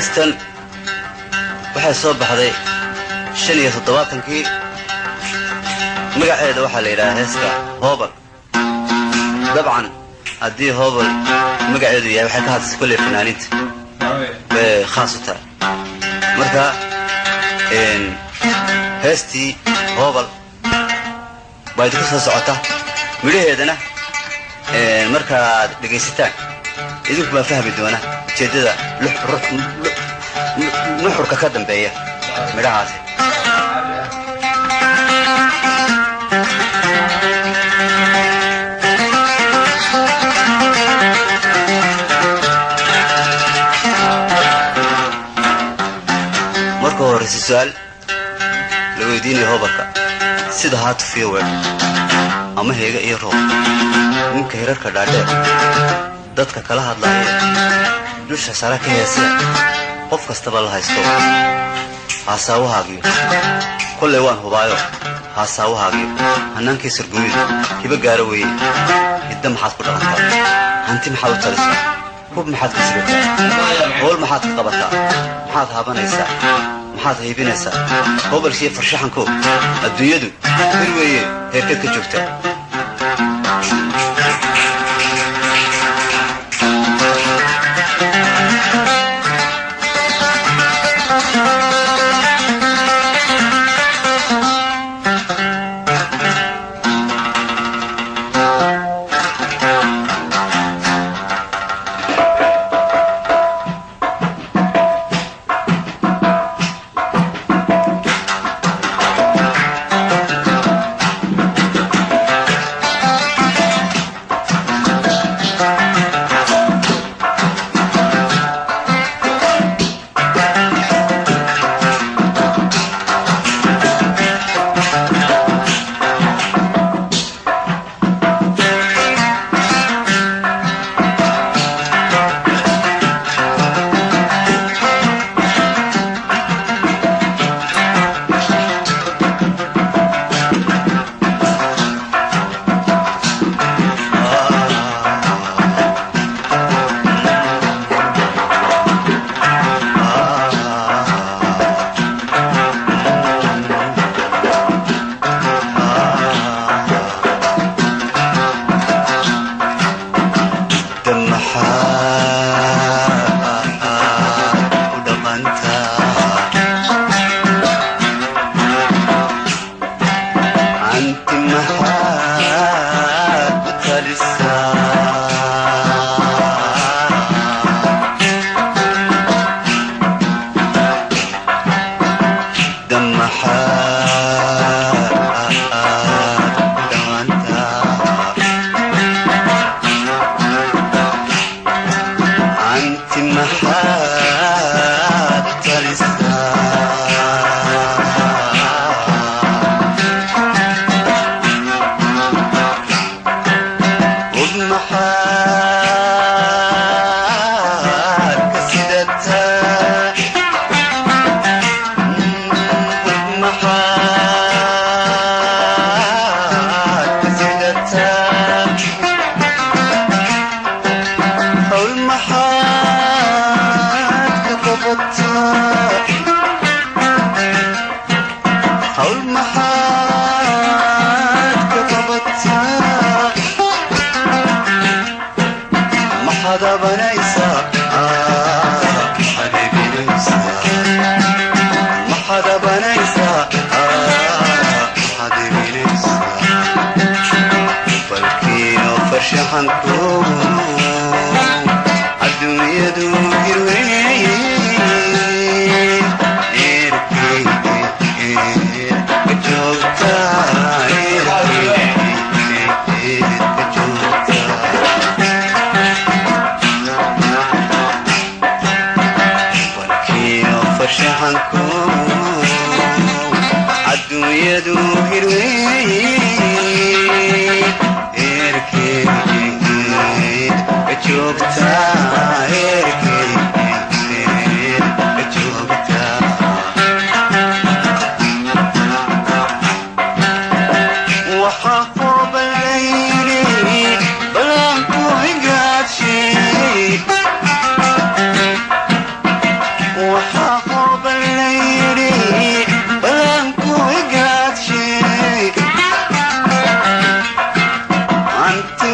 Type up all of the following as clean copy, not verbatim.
هستن waxay soo baxday 75kii magaceeda waxa la yiraahdaa heesta Hobal dabcan hadii Hobal magaceedu yahay waxa ka hadlaysaa kulli fanaaniinta khaasatan marka heestii Hobal bay ku soo socota midhaheedana marka dhageysataan idinku ma fahmi doona jeedada nuxurka ka dambeeya midhahaasi marka hore su'aal la weydiinay Hobalka sida haat fiiwer ama heega iyo roob ninka hirarka dhaadheer dadka kala hadlaya dusha sare ka heesa qof kastaba la haysto haasawahaagiyo kulli waan hubaayo haasawahaagiyo hanaankiisa sargumid kiba gaaro weeye idda maxaad ku dhaqantaa hanti maxaad u talisaa hub maxaad ka sigataa hool maxaad ka qabataa maxaad haabanaysaa maxaad haybinaysaa Hobalkii farshaxanko adduunyadu bir weeye heerkad ka joogta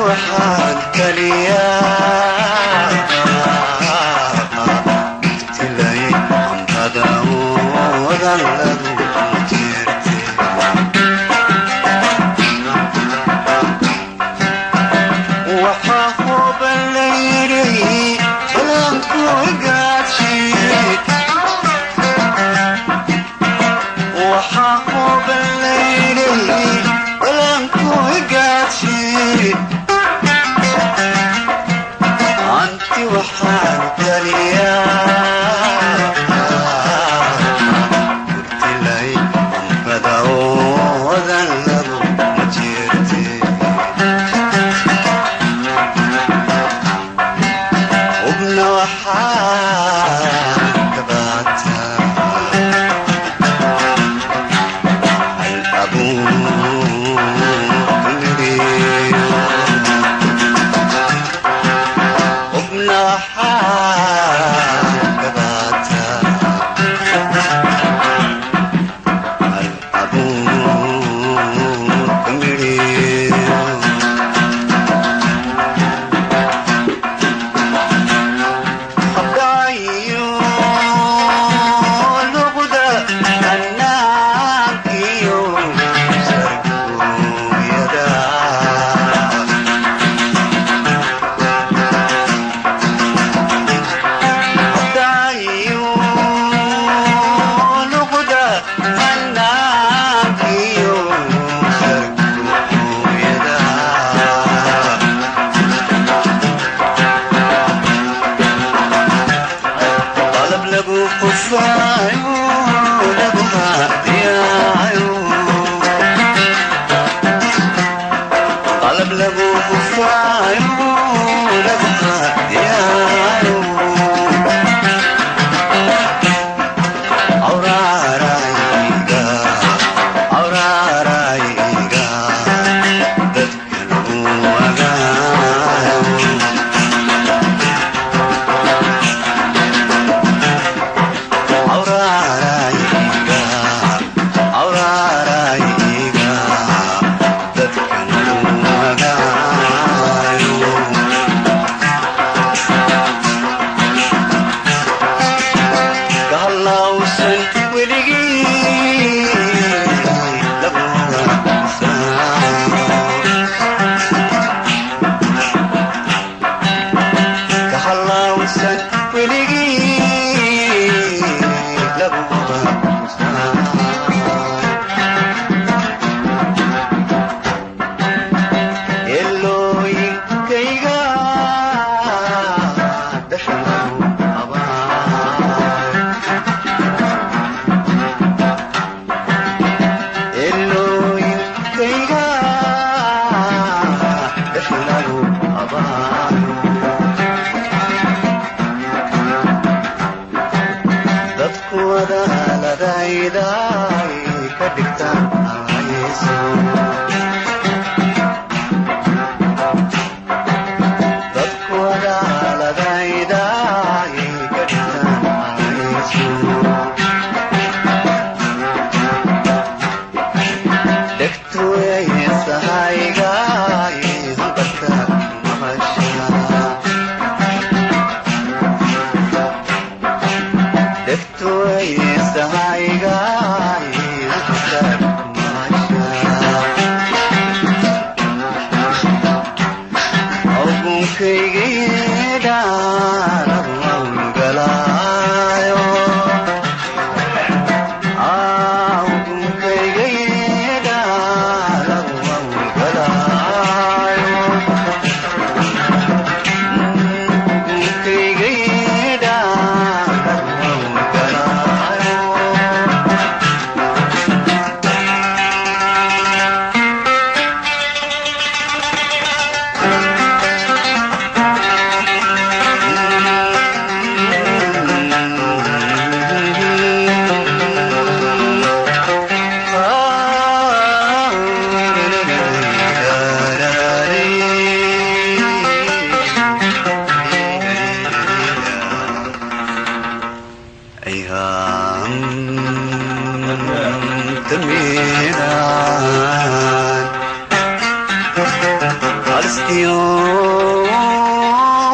waxaan kaliyaa iftilay amradawoodan lagu jirtay waxaa huban layidhi balanku gaadhsiid waxaa huban layidhi balanku gaadhsiid anti waxaan kaliyaa iftilay amradawoodan lagu jirtay hubna waxaan kabaataa hal abuurka midhiyo hubna waxaan kabaataa hal abuurka midhiyo habdaayo luqda annaankiyo sargooyada habdaayo luqda annaankiyo sargooyada qalab lagu qufaayo lagu haadiyaayo qalab lagu qufaayo lagu haadiyaayo awraarayga awraarayga dadka lagu wagaayo awraarayga awraarayga dadka lagu wagaayo kahallawsan weligii laguma kahallawsan weligii laguma elooyinkayga dhashagu abaan elooyinkayga dhashagu abaan dadku wadaaladayda ay ka dhigtaan hayso dadku wadaaladayda ay ka dhigtaan hayso dhegtu eesahayga ay hanqadka maqashaa dhegtu eesahayga ay hanqadka maqashaa awgunkaygeedha lagu hawlgalaayo awgunkaygeedha lagu hawlgalaayo awgunkaygeedha lagu hawlgalaayo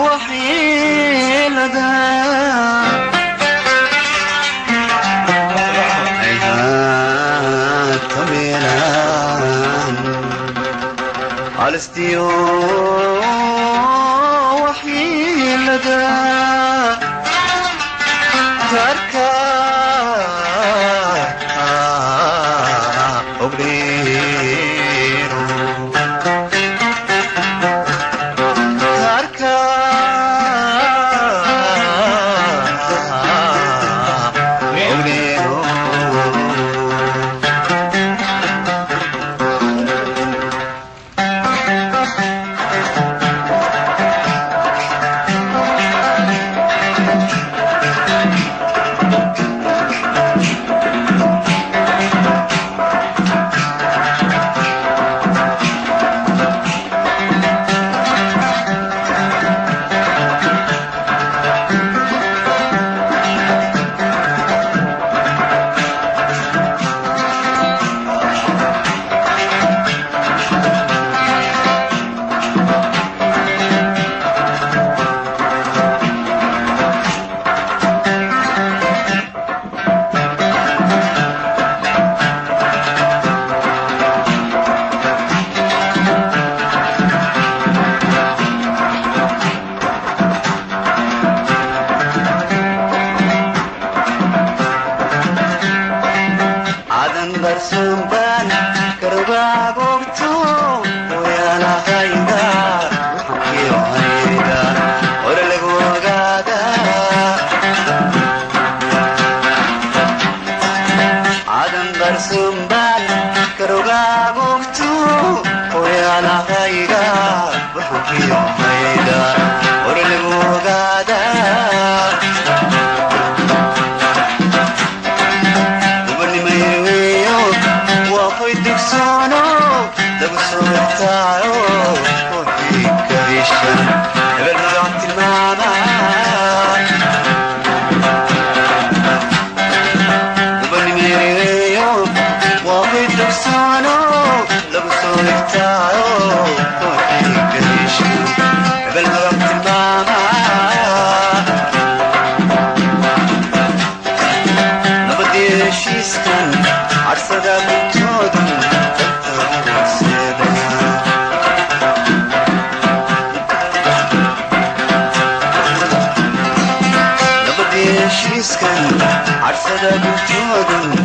وحيلدا عيها طويلان عالستيو وحيلدا تركا obrero Tarka obrero Bersumban kerba goktu Oyala haida Hakio haida Orle gogada Adam bersumban kerba goktu Oyala haida Hakio haida Orle gogada تعالوا وفيك ريشة قبل ما بعت الماما وبني ميري يوم وفيك لبسانو لبسونك تعالوا وفيك ريشة قبل ما بعت الماما نبدي شيسكن عرسة دا بنتودن شيسكن عرسة بوجودن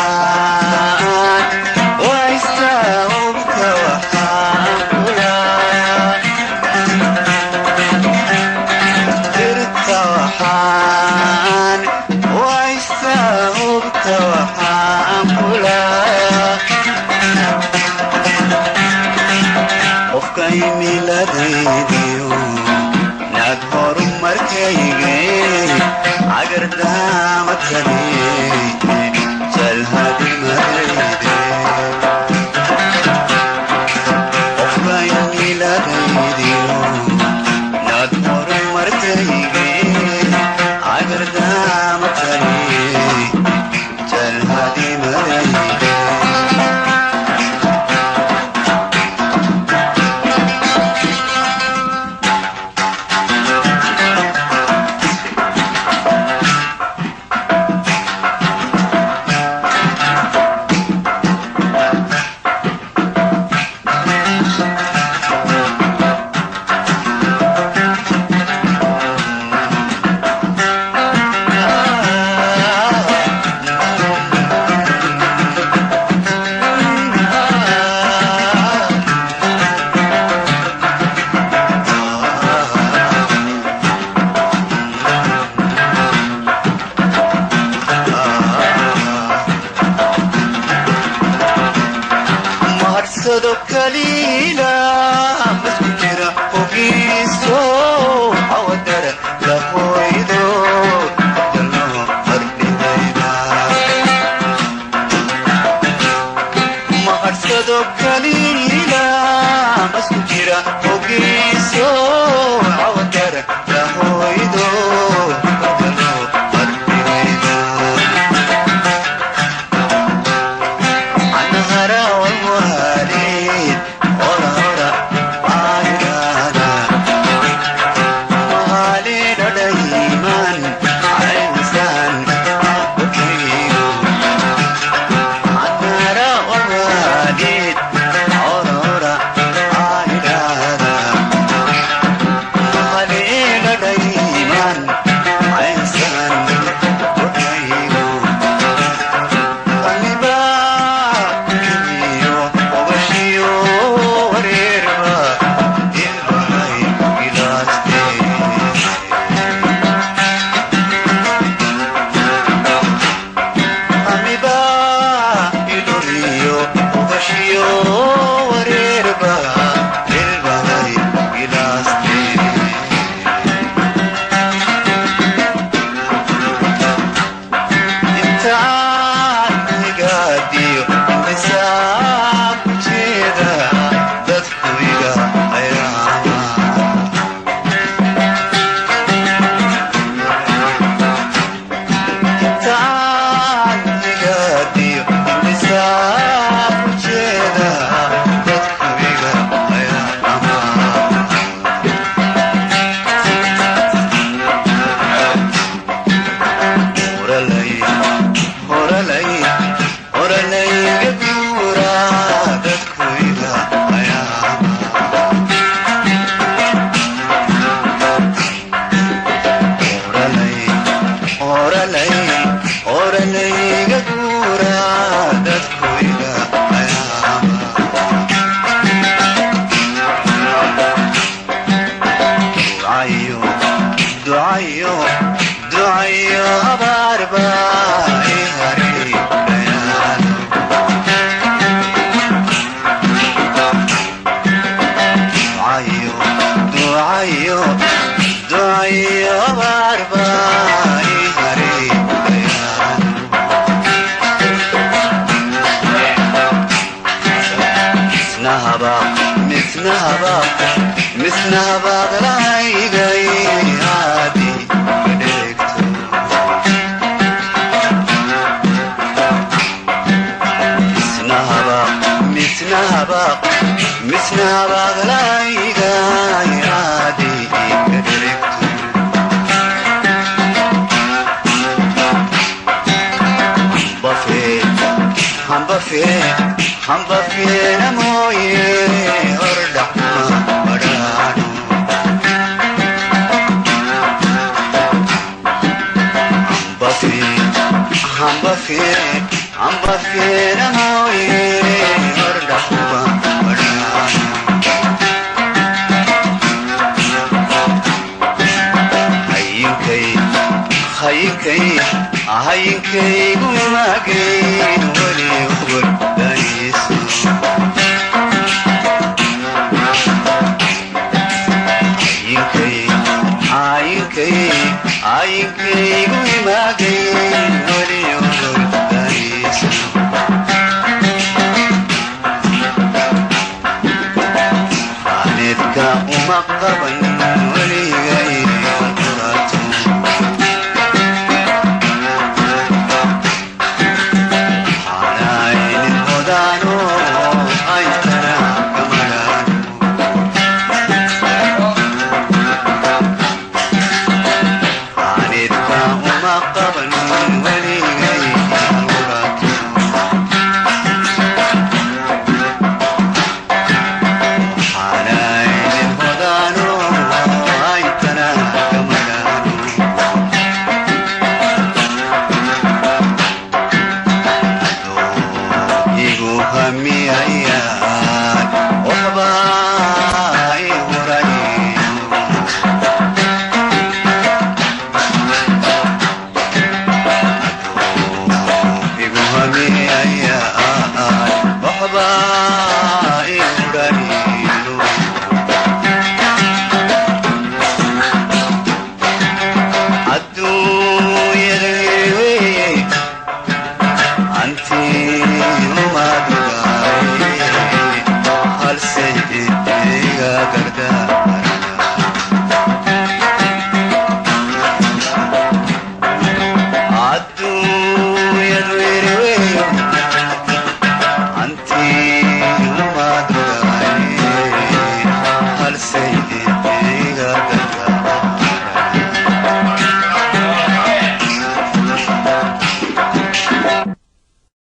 ارتوحان ويستاوب توحان ارتوحان ويستاوب توحان qofkay miladaydiyo naag horu markaygay cagardamatadey jalhadimadayde qofkay miladaydiyo naag horu markaygay cagardamatadey jalhadimadayde كليلا مسكرة وقيسو عودر لقويدو قدلو قربي دايما ما أرسدو كليلا مسكرة وقيسو عودر لقويدو قدلو قربي دايما مثنها بعض العيقي عادي مثنها بعض العيقي عادي هم بفين موي أردح ما بدانو هم بفين موي أردح ما بدانو هينكي قماقين ولي أخبر عينكي قماقين ولي أخبر دايسو عانتك أمقبا ولي غير قراتو همي أيام